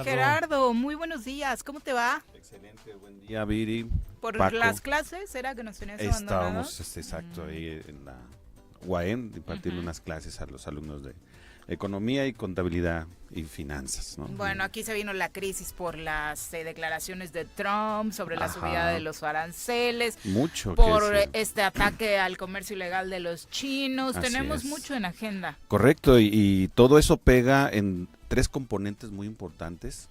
Gerardo. Gerardo, muy buenos días, ¿cómo te va? Excelente, buen día, Viri. ¿Por Paco. las clases era que nos tenías abandonados? Estábamos, exacto, ahí en la UAM, impartiendo unas clases a los alumnos de economía y contabilidad y finanzas, ¿no? Bueno, aquí se vino la crisis por las declaraciones de Trump sobre la Ajá. subida de los aranceles, Mucho por que decir. este ataque al comercio ilegal de los chinos. Así Tenemos es. mucho en agenda. Correcto, y todo eso pega en tres componentes muy importantes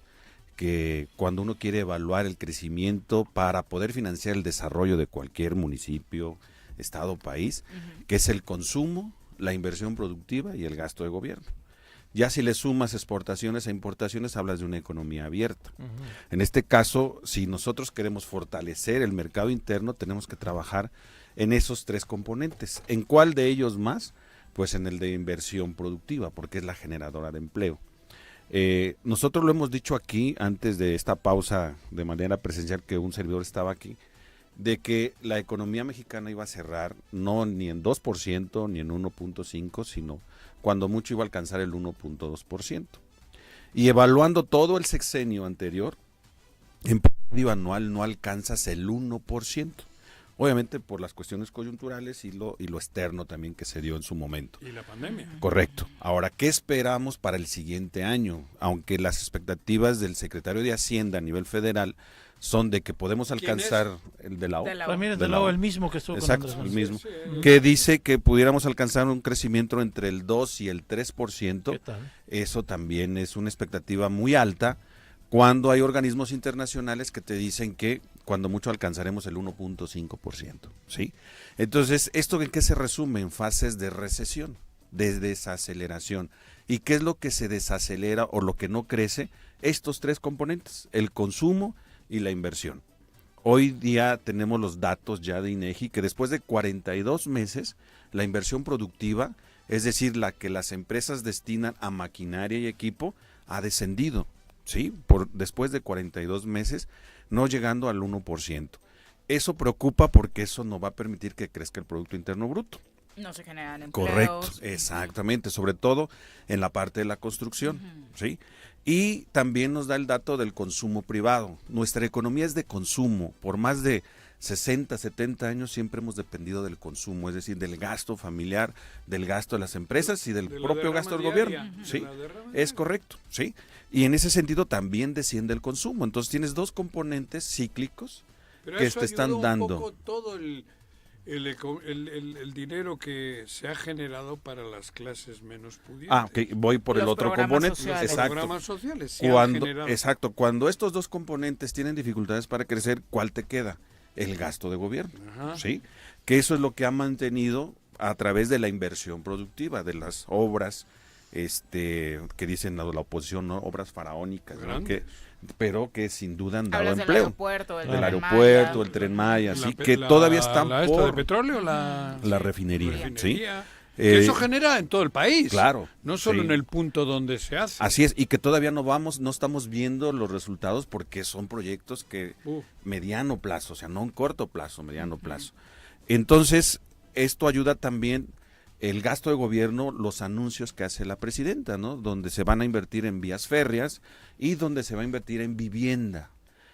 que cuando uno quiere evaluar el crecimiento para poder financiar el desarrollo de cualquier municipio, estado o país, que es el consumo, la inversión productiva y el gasto de gobierno. Ya si le sumas exportaciones e importaciones, hablas de una economía abierta. En este caso, si nosotros queremos fortalecer el mercado interno, tenemos que trabajar en esos tres componentes. ¿En cuál de ellos más? Pues en el de inversión productiva, porque es la generadora de empleo. Nosotros lo hemos dicho aquí, antes de esta pausa de manera presencial, que un servidor estaba aquí, de que la economía mexicana iba a cerrar no ni en 2% ni en 1.5%, sino cuando mucho iba a alcanzar el 1.2%. Y evaluando todo el sexenio anterior, en promedio anual no alcanzas el 1%. Obviamente por las cuestiones coyunturales y lo externo también que se dio en su momento. Y la pandemia. Correcto. Ahora, ¿qué esperamos para el siguiente año? Aunque las expectativas del secretario de Hacienda a nivel federal son de que podemos alcanzar el de la O. De la O. Pues mira, De de la lado O. el mismo que estuvo Exacto, con el Andrés mismo. Manuel. Que dice que pudiéramos alcanzar un crecimiento entre el 2 y el 3%. ¿Qué tal? Eso también es una expectativa muy alta cuando hay organismos internacionales que te dicen que cuando mucho alcanzaremos el 1.5%, ¿sí? Entonces, ¿esto en qué se resume? En fases de recesión, de desaceleración. ¿Y qué es lo que se desacelera o lo que no crece? Estos tres componentes, el consumo y la inversión. Hoy día tenemos los datos ya de INEGI que después de 42 meses, la inversión productiva, es decir, la que las empresas destinan a maquinaria y equipo, ha descendido, ¿sí? Después de 42 meses, no llegando al 1%. Eso preocupa porque eso no va a permitir que crezca el Producto Interno Bruto. No se generan empleos. Correcto, exactamente, sobre todo en la parte de la construcción, ¿sí? Y también nos da el dato del consumo privado. Nuestra economía es de consumo. Por más de 60, 70 años siempre hemos dependido del consumo, es decir, del gasto familiar, del gasto de las empresas y del De la propio derrama gasto del diaria. gobierno, De ¿sí? la derrama Es diaria. correcto, ¿sí? Y en ese sentido también desciende el consumo. Entonces tienes dos componentes cíclicos Pero que eso te están ayudó un dando. poco todo el dinero que se ha generado para las clases menos pudientes. Ah, ok, voy por el Los otro programas componente. sociales. Los Exacto. programas sociales se han Cuando, generado. exacto, cuando estos dos componentes tienen dificultades para crecer, ¿cuál te queda? El gasto de gobierno, Ajá. ¿sí? Que eso es lo que ha mantenido a través de la inversión productiva, de las obras, que dicen la oposición, ¿no? Obras faraónicas, ¿no? Grandes. Pero que sin duda han dado Hablas del empleo. aeropuerto, Del Tren aeropuerto, Maya. el Tren Maya, sí, La- que la- todavía están la esta de por petróleo, la la refinería, ¿sí? refinería. Eh, Que eso genera en todo el país. claro, No solo sí. en el punto donde se hace. Así es, y que todavía no estamos viendo los resultados porque son proyectos que mediano plazo, o sea, no un corto plazo, mediano plazo. Entonces, esto ayuda también el gasto de gobierno, los anuncios que hace la presidenta, ¿no? Donde se van a invertir en vías férreas y donde se va a invertir en vivienda.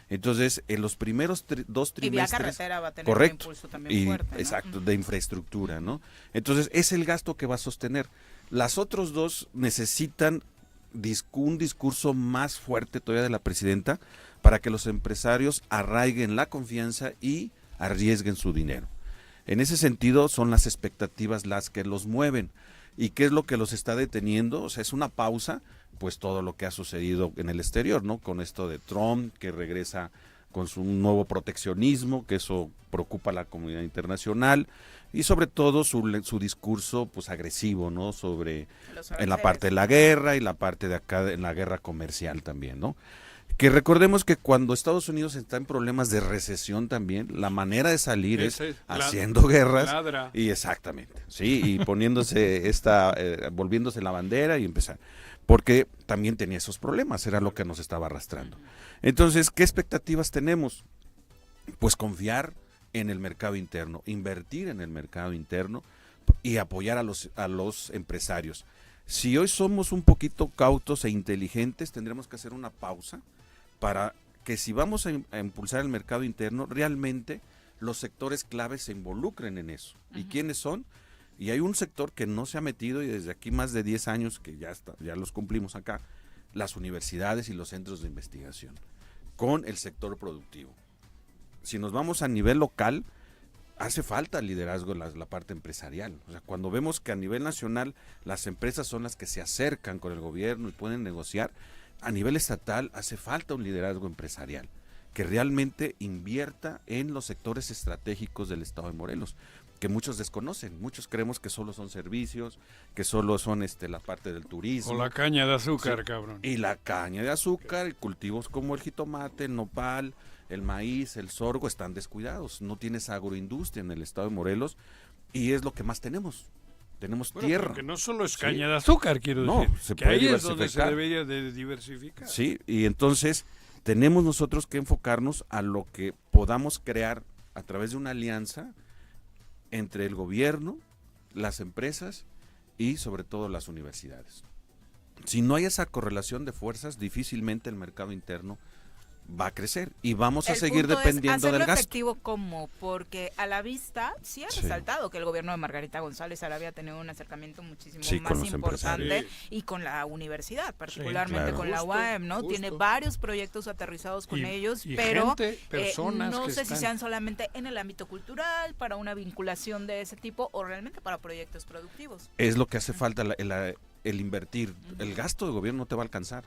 Entonces, en los primeros dos Y vía trimestres... carretera va a tener Correcto. un impulso también Y, fuerte, ¿no? exacto, de infraestructura, ¿no? Entonces, es el gasto que va a sostener. Las otros dos necesitan un discurso más fuerte todavía de la presidenta para que los empresarios arraiguen la confianza y arriesguen su dinero. En ese sentido, son las expectativas las que los mueven. ¿Y qué es lo que los está deteniendo? O sea, es una pausa, pues todo lo que ha sucedido en el exterior, ¿no? Con esto de Trump, que regresa con su nuevo proteccionismo, que eso preocupa a la comunidad internacional, y sobre todo su discurso pues agresivo, ¿no? Sobre en la parte de la guerra y la parte de acá en la guerra comercial también, ¿no? Que recordemos que cuando Estados Unidos está en problemas de recesión también, la manera de salir es haciendo guerras ladra. y exactamente, sí, y poniéndose volviéndose la bandera y empezar, porque también tenía esos problemas, era lo que nos estaba arrastrando. Entonces, ¿qué expectativas tenemos? Pues confiar en el mercado interno, invertir en el mercado interno y apoyar a los empresarios. Si hoy somos un poquito cautos e inteligentes, tendremos que hacer una pausa para que si vamos a impulsar el mercado interno, realmente los sectores claves se involucren en eso. ¿Y quiénes son? Y hay un sector que no se ha metido y desde aquí más de 10 años que ya los cumplimos acá, las universidades y los centros de investigación, con el sector productivo. Si nos vamos a nivel local, hace falta liderazgo la parte empresarial. O sea, cuando vemos que a nivel nacional las empresas son las que se acercan con el gobierno y pueden negociar, a nivel estatal hace falta un liderazgo empresarial que realmente invierta en los sectores estratégicos del estado de Morelos, que muchos desconocen. Muchos creemos que solo son servicios, que solo son la parte del turismo. O la caña de azúcar, Sí. cabrón. Y la caña de azúcar, y cultivos como el jitomate, el nopal, el maíz, el sorgo están descuidados. No tienes agroindustria en el estado de Morelos y es lo que más tenemos. Tenemos Bueno, tierra. pero que no solo es Sí. caña de azúcar, quiero No, decir. se que puede ahí es donde se diversificar. debería de diversificar. Sí, y entonces tenemos nosotros que enfocarnos a lo que podamos crear a través de una alianza entre el gobierno, las empresas y sobre todo las universidades. Si no hay esa correlación de fuerzas, difícilmente el mercado interno va a crecer y vamos a El seguir punto es dependiendo hacerlo del gasto. efectivo, ¿cómo? Porque a la vista sí ha Sí. resaltado que el gobierno de Margarita González había tenido un acercamiento muchísimo Sí, con más los importante empresarios. y con la universidad, particularmente claro. con la Justo, UAM, ¿no? justo. Tiene varios proyectos aterrizados con Y- ellos, y pero gente, personas no que sé si están- sean solamente en el ámbito cultural, para una vinculación de ese tipo o realmente para proyectos productivos. Es lo que hace falta, el invertir. El gasto de gobierno no te va a alcanzar.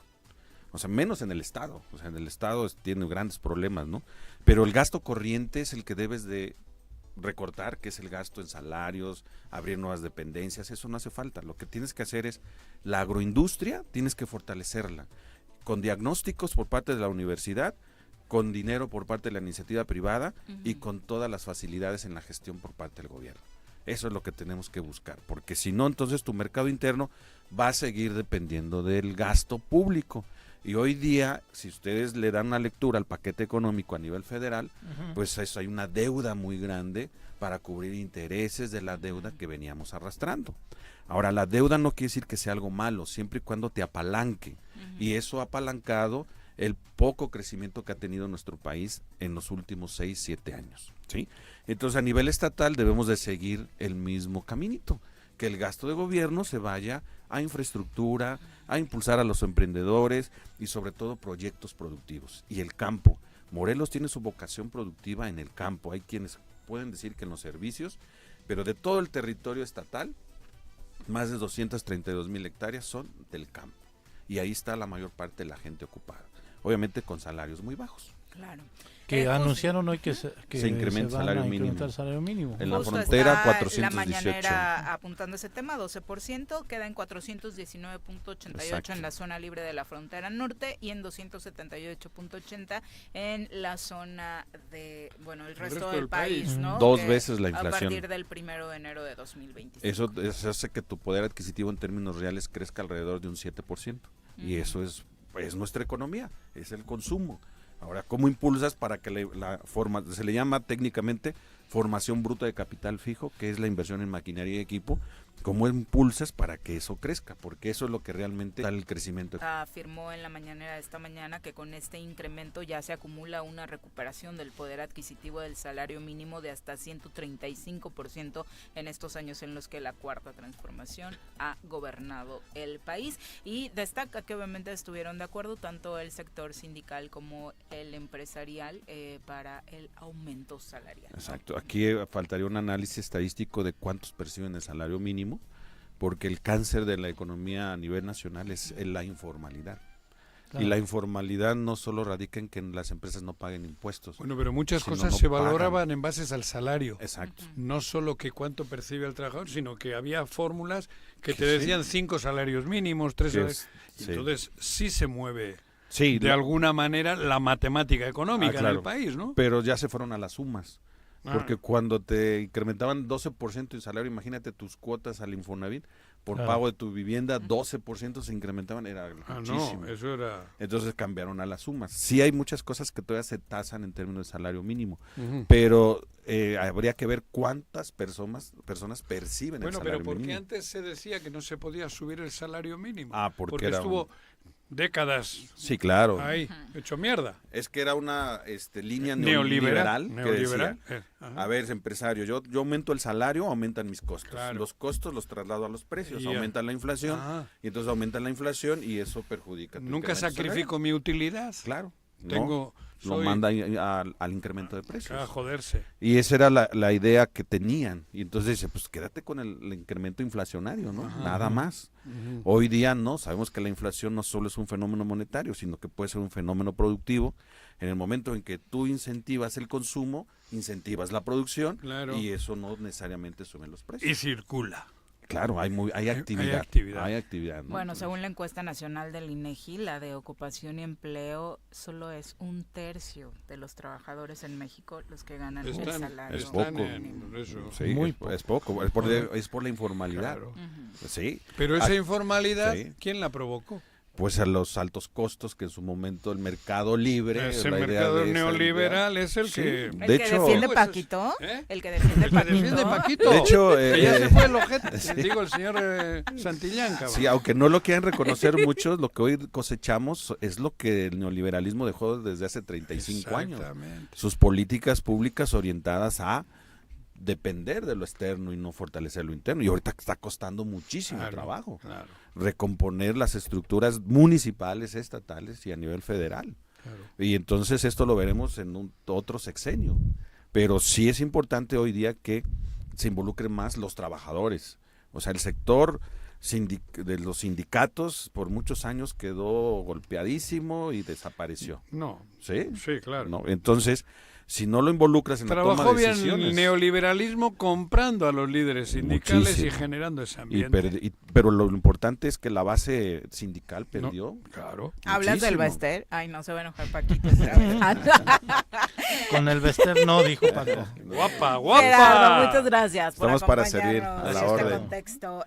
O sea, menos en el Estado. O sea, en el Estado tiene grandes problemas, ¿no? Pero el gasto corriente es el que debes de recortar, que es el gasto en salarios, abrir nuevas dependencias. Eso no hace falta. Lo que tienes que hacer es la agroindustria, tienes que fortalecerla. Con diagnósticos por parte de la universidad, con dinero por parte de la iniciativa privada y con todas las facilidades en la gestión por parte del gobierno. Eso es lo que tenemos que buscar, porque si no, entonces tu mercado interno va a seguir dependiendo del gasto público. Y hoy día, si ustedes le dan una lectura al paquete económico a nivel federal, pues eso, hay una deuda muy grande para cubrir intereses de la deuda que veníamos arrastrando. Ahora, la deuda no quiere decir que sea algo malo, siempre y cuando te apalanque. Y eso ha apalancado el poco crecimiento que ha tenido nuestro país en los últimos 6, 7 años, ¿sí? Entonces, a nivel estatal debemos de seguir el mismo caminito, que el gasto de gobierno se vaya a infraestructura, a impulsar a los emprendedores y sobre todo proyectos productivos. Y el campo. Morelos tiene su vocación productiva en el campo. Hay quienes pueden decir que en los servicios, pero de todo el territorio estatal, más de 232,000 hectáreas son del campo. Y ahí está la mayor parte de la gente ocupada. Obviamente con salarios muy bajos. Claro. Que Justo- anunciaron hoy que se incrementa van salario a incrementar mínimo. el salario mínimo. En la Justo frontera, está 418. La mañanera apuntando ese tema, 12%, queda en 419.88 Exacto. en la zona libre de la frontera norte y en 278.80 en la zona de, bueno, el resto del país, ¿no? Dos Que veces la a inflación. partir del 1 de enero de 2025. Eso hace que tu poder adquisitivo en términos reales crezca alrededor de un 7%. Y eso es nuestra economía, es el consumo. Ahora, ¿cómo impulsas para que se le llama técnicamente formación bruta de capital fijo, que es la inversión en maquinaria y equipo? ¿Cómo impulsas para que eso crezca? Porque eso es lo que realmente da el crecimiento. Afirmó en la mañanera de esta mañana que con este incremento ya se acumula una recuperación del poder adquisitivo del salario mínimo de hasta 135% en estos años en los que la Cuarta Transformación ha gobernado el país, y destaca que obviamente estuvieron de acuerdo tanto el sector sindical como el empresarial para el aumento salarial, ¿no? Exacto. Aquí faltaría un análisis estadístico de cuántos perciben el salario mínimo, porque el cáncer de la economía a nivel nacional es la informalidad. Claro. Y la informalidad no solo radica en que las empresas no paguen impuestos. Bueno, pero muchas Si no, cosas no se pagan. valoraban en bases al salario. Exacto. No solo que cuánto percibe el trabajador, sino que había fórmulas que Que te sí. decían 5 salarios mínimos, 3 Que salarios. sí. Entonces sí se mueve Sí, de alguna manera la matemática económica en claro. el país, ¿no? pero ya se fueron a las sumas. Porque cuando te incrementaban 12% el salario, imagínate tus cuotas al Infonavit, por pago de tu vivienda, 12% se incrementaban, era muchísimo. No, eso era... Entonces cambiaron a las sumas. Sí hay muchas cosas que todavía se tasan en términos de salario mínimo, pero habría que ver cuántas personas perciben el salario mínimo. Bueno, pero porque antes se decía que no se podía subir el salario mínimo. Porque estuvo décadas sí, claro. ahí, hecho mierda. Es que era una línea neoliberal que decía, a ver, empresario, yo aumento el salario, aumentan mis costos. Claro. Los costos los traslado a los precios, aumentan la inflación, y entonces aumentan la inflación y eso perjudica. Nunca sacrifico mi utilidad. Claro. Lo manda al incremento de precios. A joderse. Y esa era la idea que tenían. Y entonces dice, pues quédate con el incremento inflacionario, ¿no? Nada más. Hoy día no, sabemos que la inflación no solo es un fenómeno monetario, sino que puede ser un fenómeno productivo. En el momento en que tú incentivas el consumo, incentivas la producción, y eso no necesariamente sube los precios. Y circula. Claro, hay actividad. Hay actividad, ¿no? Bueno, según la encuesta nacional del INEGI, la de ocupación y empleo, solo es 1/3 de los trabajadores en México los que ganan el salario. Es poco. Sí, muy poco. Es poco. Es por la informalidad. Claro. Sí. Pero esa informalidad, ¿quién la provocó? Pues a los altos costos que en su momento el mercado libre... Ese mercado neoliberal es el que... ¿El que defiende Paquito? ¿El que defiende Paquito? De hecho... ya se fue el ojete, digo, el señor Santillán, cabrón. Sí, aunque no lo quieran reconocer muchos, lo que hoy cosechamos es lo que el neoliberalismo dejó desde hace 35 años. Sus políticas públicas orientadas a depender de lo externo y no fortalecer lo interno. Y ahorita está costando muchísimo trabajo recomponer las estructuras municipales, estatales y a nivel federal. Y entonces esto lo veremos en otro sexenio. Pero sí es importante hoy día que se involucren más los trabajadores. O sea, el sector de los sindicatos por muchos años quedó golpeadísimo y desapareció. ¿Sí? Sí, claro. ¿No? Entonces, si no lo involucras en la toma de decisiones... Trabajó bien el neoliberalismo comprando a los líderes sindicales y generando ese ambiente. Pero lo importante es que la base sindical perdió. Claro. ¿Hablas del Bester? Ay, no se va a enojar Paquito. Con el Bester no, dijo Paco. Guapa, guapa. Gerardo, muchas gracias por Estamos para servir acompañarnos a la en este orden. contexto.